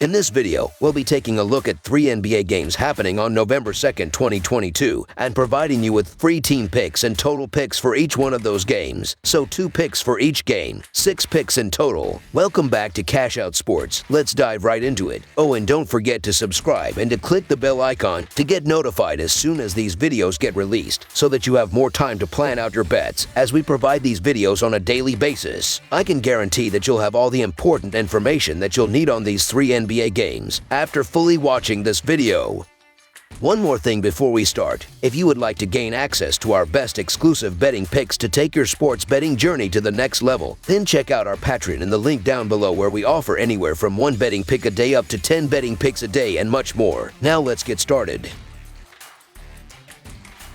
In this video, we'll be taking a look at 3 NBA games happening on November 2nd, 2022, and providing you with free team picks and total picks for each one of those games. So 2 picks for each game, 6 picks in total. Welcome back to Cash Out Sports. Let's dive right into it. Oh, and don't forget to subscribe and to click the bell icon to get notified as soon as these videos get released, so that you have more time to plan out your bets as we provide these videos on a daily basis. I can guarantee that you'll have all the important information that you'll need on these 3 NBA games after fully watching this video. One more thing before we start. If you would like to gain access to our best exclusive betting picks to take your sports betting journey to the next level, then check out our Patreon in the link down below, where we offer anywhere from 1 betting pick a day up to 10 betting picks a day and much more. Now let's get started.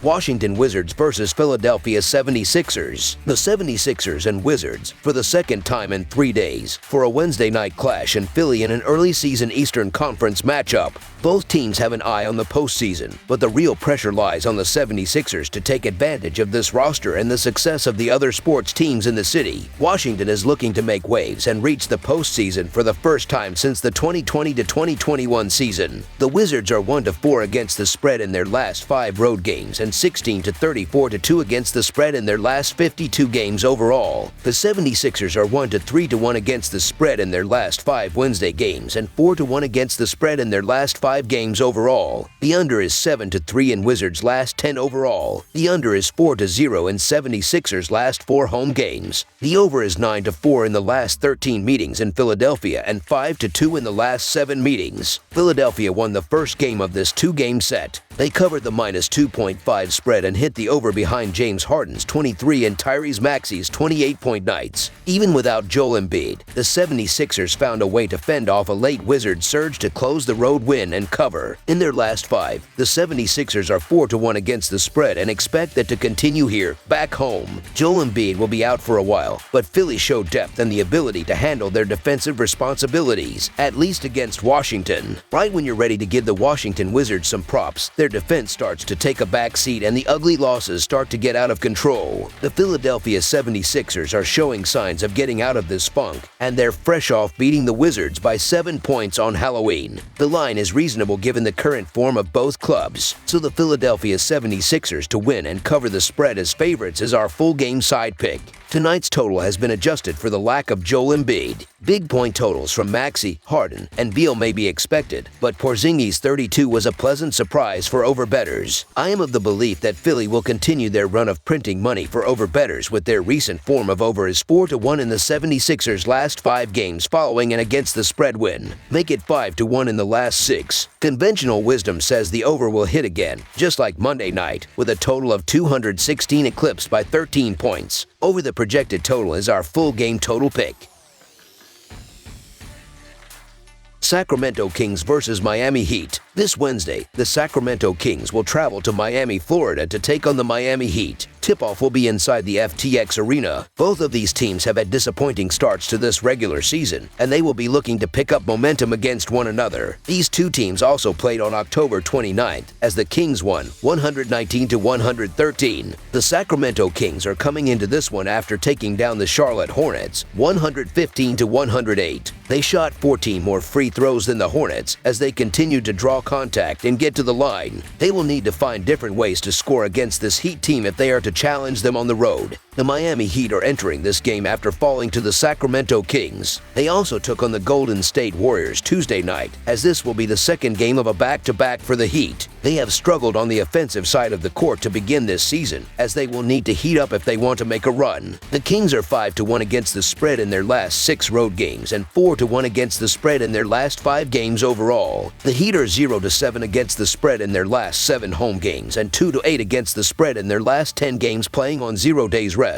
Washington Wizards versus Philadelphia 76ers. The 76ers and Wizards, for the second time in 3 days, for a Wednesday night clash in Philly in an early season Eastern Conference matchup. Both teams have an eye on the postseason, but the real pressure lies on the 76ers to take advantage of this roster and the success of the other sports teams in the city. Washington is looking to make waves and reach the postseason for the first time since the 2020-2021 season. The Wizards are 1-4 against the spread in their last 5 road games and 16-34-2 against the spread in their last 52 games overall. The 76ers are 1-3-1 against the spread in their last 5 Wednesday games and 4-1 against the spread in their last 5 games overall. The under is 7-3 in Wizards' last 10 overall. The under is 4-0 in 76ers' last 4 home games. The over is 9-4 in the last 13 meetings in Philadelphia and 5-2 in the last 7 meetings. Philadelphia won the first game of this 2-game set. They covered the minus 2.5 spread and hit the over behind James Harden's 23 and Tyrese Maxey's 28-point nights. Even without Joel Embiid, the 76ers found a way to fend off a late Wizards surge to close the road win and cover. In their last 5, the 76ers are 4-1 against the spread and expect that to continue here, back home. Joel Embiid will be out for a while, but Philly showed depth and the ability to handle their defensive responsibilities, at least against Washington. Right when you're ready to give the Washington Wizards some props, their defense starts to take a back seat and the ugly losses start to get out of control. The Philadelphia 76ers are showing signs of getting out of this funk, and they're fresh off beating the Wizards by 7 points on Halloween. The line is reasonable given the current form of both clubs, so the Philadelphia 76ers to win and cover the spread as favorites is our full game side pick. Tonight's total has been adjusted for the lack of Joel Embiid. Big point totals from Maxey, Harden, and Beal may be expected, but Porzingis' 32 was a pleasant surprise for overbettors. I am of the belief that Philly will continue their run of printing money for overbettors, with their recent form of over is 4-1 in the 76ers' last 5 games following an against the spread win. Make it 5-1 in the last 6. Conventional wisdom says the over will hit again, just like Monday night, with a total of 216 eclipsed by 13 points. Over the projected total is our full game total pick. Sacramento Kings versus Miami Heat. This Wednesday, the Sacramento Kings will travel to Miami, Florida to take on the Miami Heat. Tip-off will be inside the FTX Arena. Both of these teams have had disappointing starts to this regular season, and they will be looking to pick up momentum against one another. These 2 teams also played on October 29th, as the Kings won 119-113. The Sacramento Kings are coming into this one after taking down the Charlotte Hornets 115-108. They shot 14 more free throws than the Hornets as they continued to draw contact and get to the line. They will need to find different ways to score against this Heat team if they are to challenge them on the road. The Miami Heat are entering this game after falling to the Sacramento Kings. They also took on the Golden State Warriors Tuesday night, as this will be the second game of a back-to-back for the Heat. They have struggled on the offensive side of the court to begin this season, as they will need to heat up if they want to make a run. The Kings are 5-1 against the spread in their last 6 road games and 4-1 against the spread in their last 5 games overall. The Heat are 0-7 against the spread in their last 7 home games and 2-8 against the spread in their last 10 games playing on 0 days rest.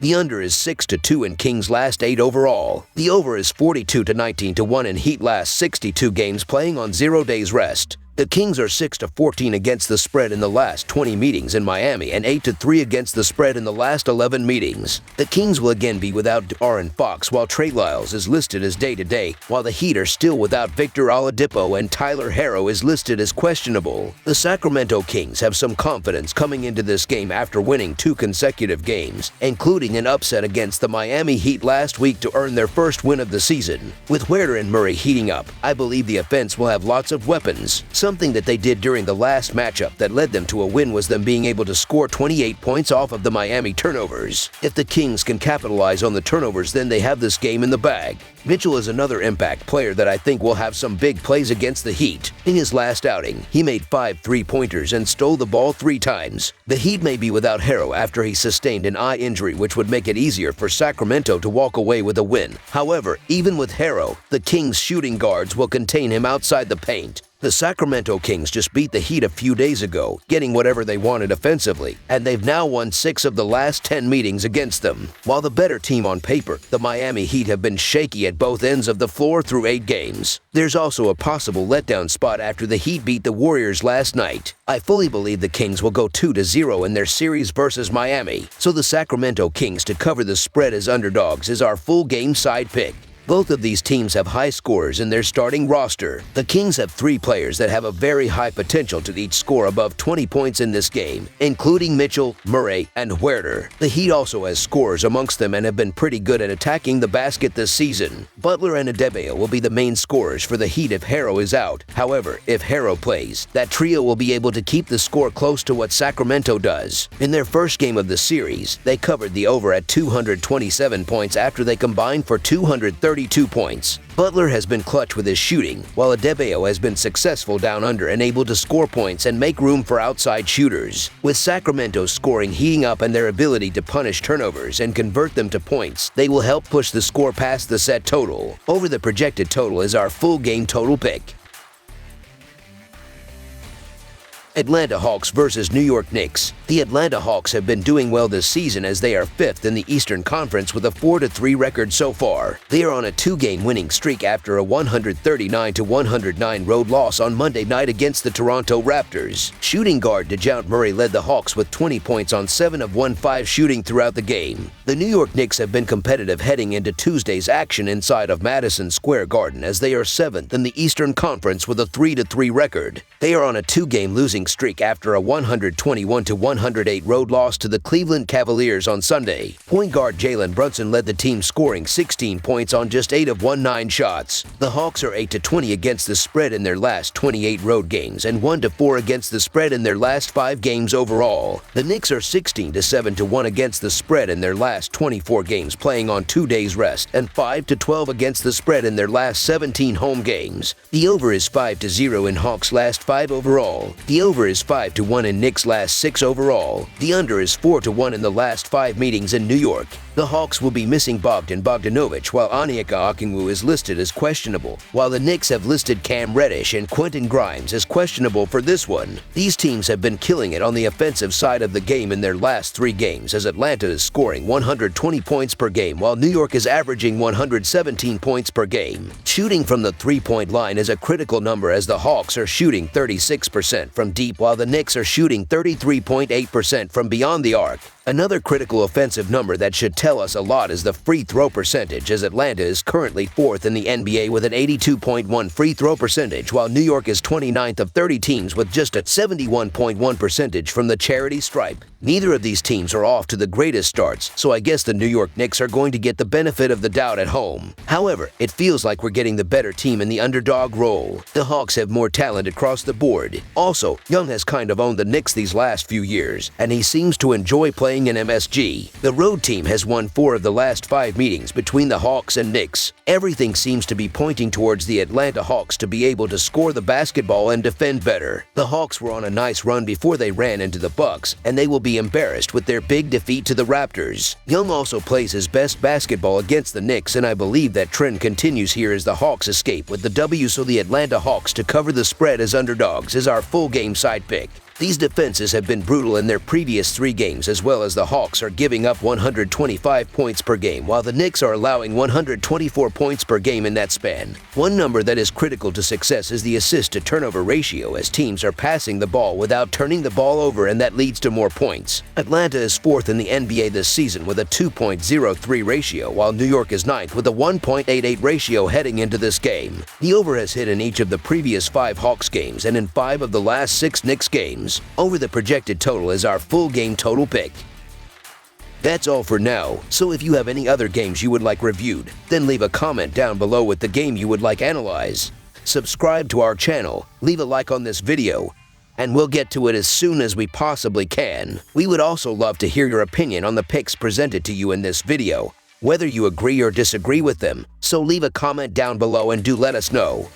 The under is 6-2 in Kings' last 8 overall. The over is 42-19-1 in Heat last 62 games playing on 0 days rest. The Kings are 6-14 against the spread in the last 20 meetings in Miami and 8-3 against the spread in the last 11 meetings. The Kings will again be without De'Aaron Fox, while Trey Lyles is listed as day-to-day, while the Heat are still without Victor Oladipo and Tyler Herro is listed as questionable. The Sacramento Kings have some confidence coming into this game after winning 2 consecutive games, including an upset against the Miami Heat last week to earn their first win of the season. With Huerter and Murray heating up, I believe the offense will have lots of weapons. Something that they did during the last matchup that led them to a win was them being able to score 28 points off of the Miami turnovers. If the Kings can capitalize on the turnovers, then they have this game in the bag. Mitchell is another impact player that I think will have some big plays against the Heat. In his last outing, he made 5 3-pointers and stole the ball 3 times. The Heat may be without Herro after he sustained an eye injury, which would make it easier for Sacramento to walk away with a win. However, even with Herro, the Kings' shooting guards will contain him outside the paint. The Sacramento Kings just beat the Heat a few days ago, getting whatever they wanted offensively, and they've now won 6 of the last 10 meetings against them. While the better team on paper, the Miami Heat have been shaky at both ends of the floor through 8 games. There's also a possible letdown spot after the Heat beat the Warriors last night. I fully believe the Kings will go 2-0 in their series versus Miami, so the Sacramento Kings to cover the spread as underdogs is our full game side pick. Both of these teams have high scorers in their starting roster. The Kings have 3 players that have a very high potential to each score above 20 points in this game, including Mitchell, Murray, and Huerter. The Heat also has scorers amongst them and have been pretty good at attacking the basket this season. Butler and Adebayo will be the main scorers for the Heat if Herro is out. However, if Herro plays, that trio will be able to keep the score close to what Sacramento does. In their first game of the series, they covered the over at 227 points after they combined for 232 points. Butler has been clutch with his shooting, while Adebayo has been successful down under and able to score points and make room for outside shooters. With Sacramento's scoring heating up and their ability to punish turnovers and convert them to points, they will help push the score past the set total. Over the projected total is our full game total pick. Atlanta Hawks versus New York Knicks. The Atlanta Hawks have been doing well this season as they are 5th in the Eastern Conference with a 4-3 record so far. They are on a 2-game winning streak after a 139-109 road loss on Monday night against the Toronto Raptors. Shooting guard DeJounte Murray led the Hawks with 20 points on 7 of 15 shooting throughout the game. The New York Knicks have been competitive heading into Tuesday's action inside of Madison Square Garden as they are 7th in the Eastern Conference with a 3-3 record. They are on a 2-game losing streak after a 121-108 road loss to the Cleveland Cavaliers on Sunday. Point guard Jalen Brunson led the team, scoring 16 points on just 8 of 19 shots. The Hawks are 8-20 against the spread in their last 28 road games and 1-4 against the spread in their last 5 games overall. The Knicks are 16-7-1 against the spread in their last 24 games playing on 2 days rest and 5-12 against the spread in their last 17 home games. The over is 5-0 in Hawks' last 5 overall. The over is 5-1 in Knicks' last 6 overall. The under is 4-1 in the last 5 meetings in New York. The Hawks will be missing Bogdan Bogdanovic, while Onyeka Okongwu is listed as questionable, while the Knicks have listed Cam Reddish and Quentin Grimes as questionable for this one. These teams have been killing it on the offensive side of the game in their last 3 games, as Atlanta is scoring 120 points per game, while New York is averaging 117 points per game. Shooting from the 3-point line is a critical number as the Hawks are shooting 36% from deep, while the Knicks are shooting 33.8% from beyond the arc. Another critical offensive number that should tell us a lot is the free throw percentage, as Atlanta is currently 4th in the NBA with an 82.1 free throw percentage, while New York is 29th of 30 teams with just a 71.1 percentage from the charity stripe. Neither of these teams are off to the greatest starts, so I guess the New York Knicks are going to get the benefit of the doubt at home. However, it feels like we're getting the better team in the underdog role. The Hawks have more talent across the board. Also, Young has kind of owned the Knicks these last few years, and he seems to enjoy playing in MSG. The road team has won 4 of the last 5 meetings between the Hawks and Knicks. Everything seems to be pointing towards the Atlanta Hawks to be able to score the basketball and defend better. The Hawks were on a nice run before they ran into the Bucks, and they will be embarrassed with their big defeat to the Raptors. Young also plays his best basketball against the Knicks, and I believe that trend continues here as the Hawks escape with the W, so the Atlanta Hawks to cover the spread as underdogs is our full game side pick. These defenses have been brutal in their previous 3 games, as well as the Hawks are giving up 125 points per game, while the Knicks are allowing 124 points per game in that span. One number that is critical to success is the assist-to-turnover ratio, as teams are passing the ball without turning the ball over, and that leads to more points. Atlanta is 4th in the NBA this season with a 2.03 ratio, while New York is 9th with a 1.88 ratio heading into this game. The over has hit in each of the previous 5 Hawks games and in 5 of the last 6 Knicks games. Over the projected total is our full game total pick. That's all for now, so if you have any other games you would like reviewed, then leave a comment down below with the game you would like analyzed. Subscribe to our channel, leave a like on this video, and we'll get to it as soon as we possibly can. We would also love to hear your opinion on the picks presented to you in this video, whether you agree or disagree with them, so leave a comment down below and do let us know.